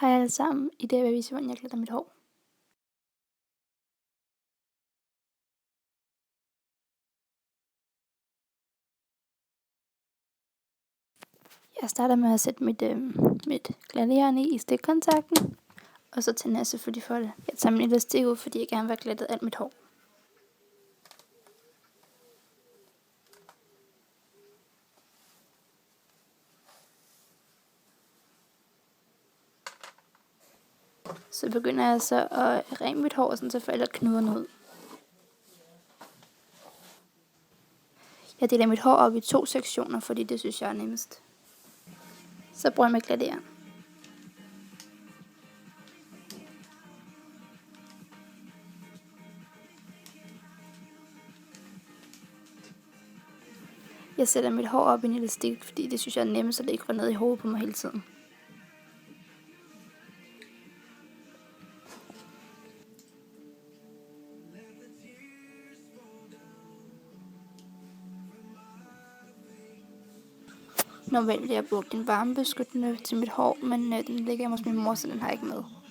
Hej alle sammen. I dag vil jeg vise, hvordan jeg glætter mit hår. Jeg starter med at sætte mit glattejern i stikkontakten, og så tænder jeg selvfølgelig for det. Jeg tager min elastik ud, fordi jeg gerne vil have glattet alt mit hår. Så begynder jeg så at rene mit hår, så falder knuderne ud. Jeg deler mit hår op i 2 sektioner, fordi det synes jeg er nemmest. Så bruger jeg mit glattejern. Jeg sætter mit hår op i en elastik, fordi det synes jeg er nemmest, så det ikke går ned i hovedet på mig hele tiden. Normalt vil jeg bruge en varmebeskyttende til mit hår, men den ligger hjemme hos min mor, så den har jeg ikke med.